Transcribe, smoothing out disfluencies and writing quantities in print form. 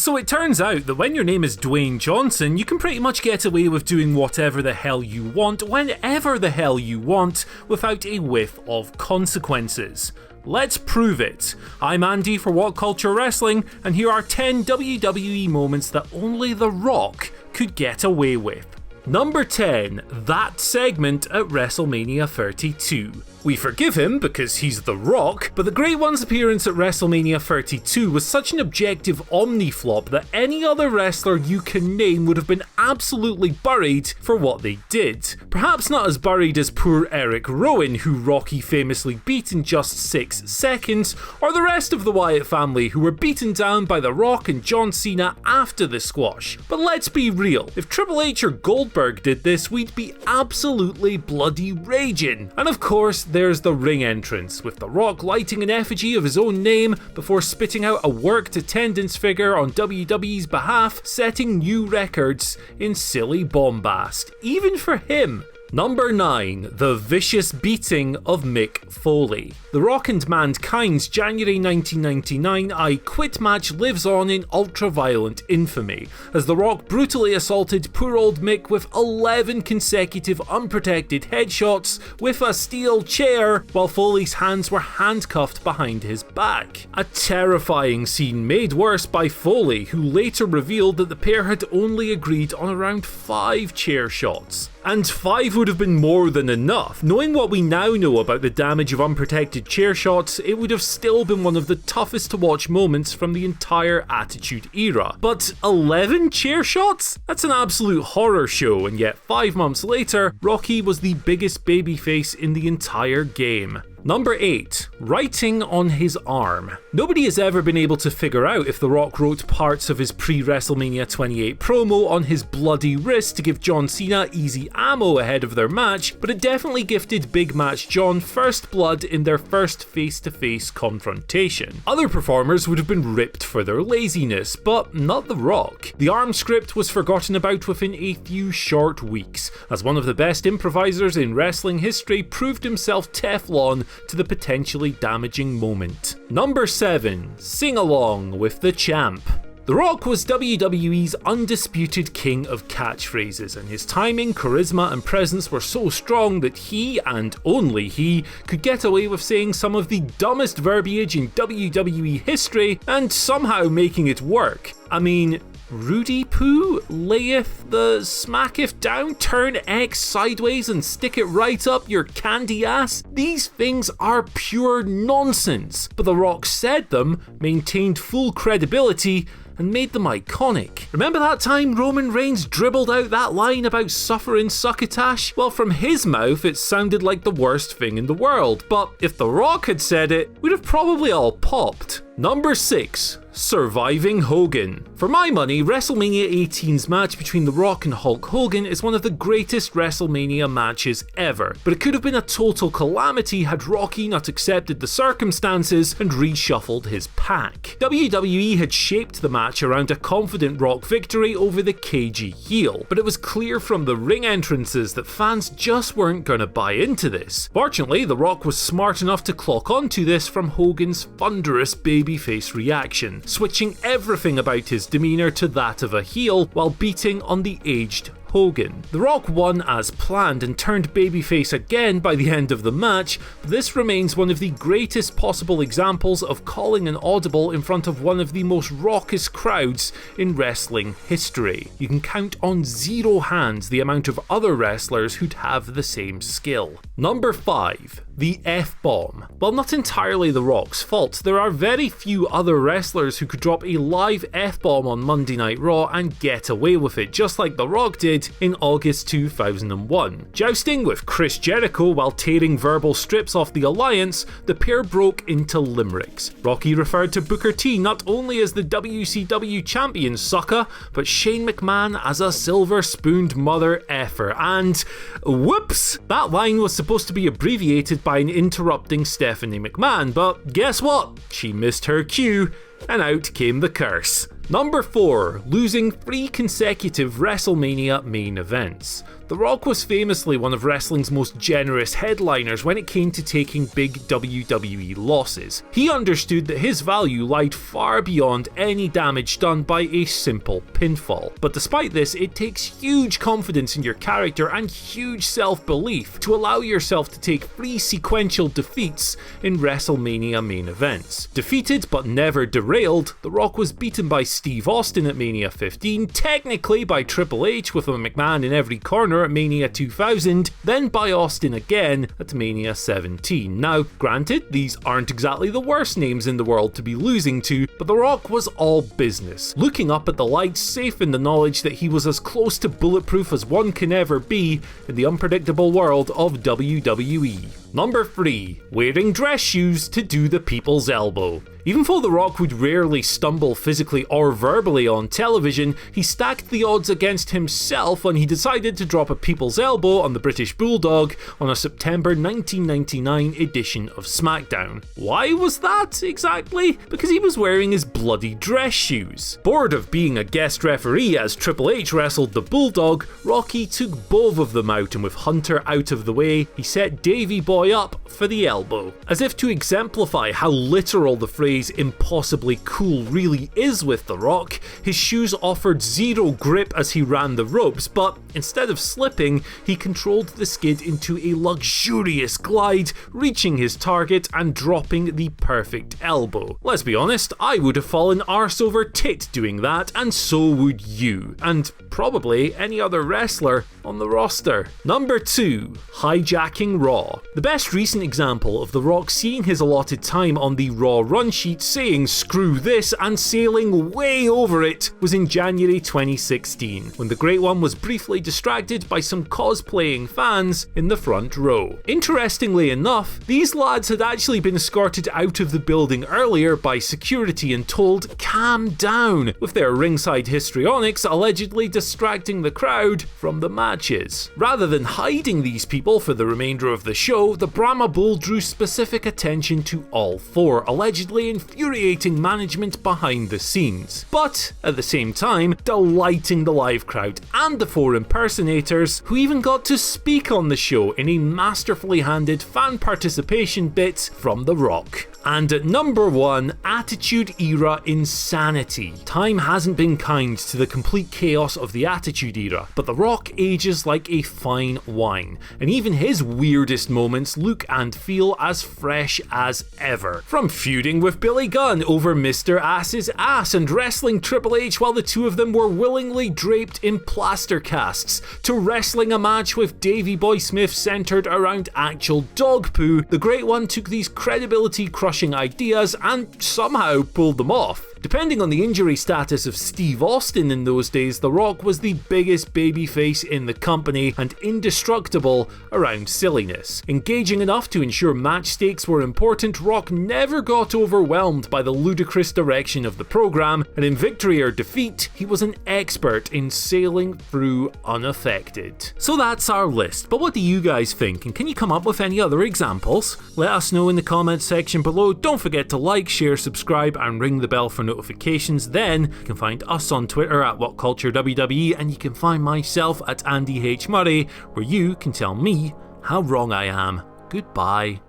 So it turns out that when your name is Dwayne Johnson, you can pretty much get away with doing whatever the hell you want, whenever the hell you want, without a whiff of consequences. Let's prove it. I'm Andy for What Culture Wrestling, and here are 10 WWE moments that only The Rock could get away with. Number 10, that segment at WrestleMania 32. We forgive him because he's The Rock, but the Great One's appearance at WrestleMania 32 was such an objective omni-flop that any other wrestler you can name would have been absolutely buried for what they did. Perhaps not as buried as poor Eric Rowan, who Rocky famously beat in just 6 seconds, or the rest of the Wyatt family who were beaten down by The Rock and John Cena after the squash. But let's be real, if Triple H or Goldberg did this, we'd be absolutely bloody raging. And of course, there's the ring entrance, with The Rock lighting an effigy of his own name before spitting out a worked attendance figure on WWE's behalf, setting new records in silly bombast, even for him. Number 9, the vicious beating of Mick Foley. The Rock and Mankind's January 1999 I Quit match lives on in ultra-violent infamy, as The Rock brutally assaulted poor old Mick with 11 consecutive unprotected headshots with a steel chair, while Foley's hands were handcuffed behind his back. A terrifying scene made worse by Foley, who later revealed that the pair had only agreed on around 5 chair shots. And 5 would have been more than enough. Knowing what we now know about the damage of unprotected chair shots, it would have still been one of the toughest to watch moments from the entire Attitude Era. But 11 chair shots? That's an absolute horror show, and yet 5 months later, Rocky was the biggest babyface in the entire game. Number 8, writing on his arm. Nobody has ever been able to figure out if The Rock wrote parts of his pre-WrestleMania 28 promo on his bloody wrist to give John Cena easy ammo ahead of their match, but it definitely gifted Big Match John first blood in their first face-to-face confrontation. Other performers would have been ripped for their laziness, but not The Rock. The arm script was forgotten about within a few short weeks, as one of the best improvisers in wrestling history proved himself Teflon to the potentially damaging moment. Number 7, sing along with the champ. The Rock was WWE's undisputed king of catchphrases, and his timing, charisma and presence were so strong that he, and only he, could get away with saying some of the dumbest verbiage in WWE history and somehow making it work. I mean, Rudy poo layeth the smacketh down, turn X sideways and stick it right up your candy ass. These things are pure nonsense, but The Rock said them, maintained full credibility, and made them iconic. Remember that time Roman Reigns dribbled out that line about SUFFERIN SUCCOTASH? Well, from his mouth it sounded like the worst thing in the world, but if The Rock had said it, we'd have probably all popped. Number 6, surviving Hogan. For my money, WrestleMania 18's match between The Rock and Hulk Hogan is one of the greatest WrestleMania matches ever, but it could have been a total calamity had Rocky not accepted the circumstances and reshuffled his pack. WWE had shaped the match around a confident Rock victory over the cagey heel, but it was clear from the ring entrances that fans just weren't gonna buy into this. Fortunately, The Rock was smart enough to clock onto this from Hogan's thunderous babyface reaction, switching everything about his demeanour to that of a heel while beating on the aged Hogan. The Rock won as planned and turned babyface again by the end of the match, but this remains one of the greatest possible examples of calling an audible in front of one of the most raucous crowds in wrestling history. You can count on 0 hands the amount of other wrestlers who'd have the same skill. Number 5, the F-bomb. While not entirely The Rock's fault, there are very few other wrestlers who could drop a live F-bomb on Monday Night Raw and get away with it, just like The Rock did in August 2001. Jousting with Chris Jericho while tearing verbal strips off the Alliance, the pair broke into limericks. Rocky referred to Booker T not only as the WCW champion SUCCA, but Shane McMahon as a silver-spooned mother effer, and whoops, that line was supposed to be abbreviated by an interrupting Stephanie McMahon, but guess what? She missed her cue, and out came the curse. Number 4, losing 3 consecutive WrestleMania main events. The Rock was famously one of wrestling's most generous headliners when it came to taking big WWE losses. He understood that his value lied far beyond any damage done by a simple pinfall. But despite this, it takes huge confidence in your character and huge self-belief to allow yourself to take 3 sequential defeats in WrestleMania main events. Defeated but never derailed, The Rock was beaten by Steve Austin at Mania 15, technically by Triple H with a McMahon in every corner at Mania 2000, then by Austin again at Mania 17. Now, granted, these aren't exactly the worst names in the world to be losing to, but The Rock was all business, looking up at the lights, safe in the knowledge that he was as close to bulletproof as one can ever be in the unpredictable world of WWE. Number 3. Wearing dress shoes to do the people's elbow. Even though The Rock would rarely stumble physically or verbally on television, he stacked the odds against himself when he decided to drop a people's elbow on the British Bulldog on a September 1999 edition of SmackDown. Why was that, exactly? Because he was wearing his bloody dress shoes. Bored of being a guest referee as Triple H wrestled the Bulldog, Rocky took both of them out, and with Hunter out of the way, he set Davey Boy up for the elbow. As if to exemplify how literal the phrase impossibly cool really is with The Rock, his shoes offered zero grip as he ran the ropes, but instead of slipping, he controlled the skid into a luxurious glide, reaching his target and dropping the perfect elbow. Let's be honest, I would have fallen arse over tit doing that, and so would you, and probably any other wrestler on the roster. Number 2. Hijacking Raw. The best recent example of The Rock seeing his allotted time on the Raw run sheet, saying screw this and sailing way over it, was in January 2016, when the Great One was briefly distracted by some cosplaying fans in the front row. Interestingly enough, these lads had actually been escorted out of the building earlier by security and told calm down, with their ringside histrionics allegedly distracting the crowd from the matches. Rather than hiding these people for the remainder of the show, the Brahma Bull drew specific attention to all 4, allegedly infuriating management behind the scenes, but at the same time delighting the live crowd and the 4 impersonators, who even got to speak on the show in a masterfully handed fan participation bit from The Rock. And at number 1, Attitude Era insanity. Time hasn't been kind to the complete chaos of the Attitude Era, but The Rock ages like a fine wine, and even his weirdest moments look and feel as fresh as ever. From feuding with Billy Gunn over Mr. Ass's ass and wrestling Triple H while the two of them were willingly draped in plaster casts, to wrestling a match with Davey Boy Smith centered around actual dog poo, the Great One took these credibility-crushing ideas and somehow pulled them off. Depending on the injury status of Steve Austin in those days, The Rock was the biggest babyface in the company and indestructible around silliness. Engaging enough to ensure match stakes were important, Rock never got overwhelmed by the ludicrous direction of the program, and in victory or defeat, he was an expert in sailing through unaffected. So that's our list, but what do you guys think, and can you come up with any other examples? Let us know in the comments section below. Don't forget to like, share, subscribe, and ring the bell for notifications. Then you can find us on Twitter at WhatCultureWWE, and you can find myself at Andy H. Murray, where you can tell me how wrong I am. Goodbye.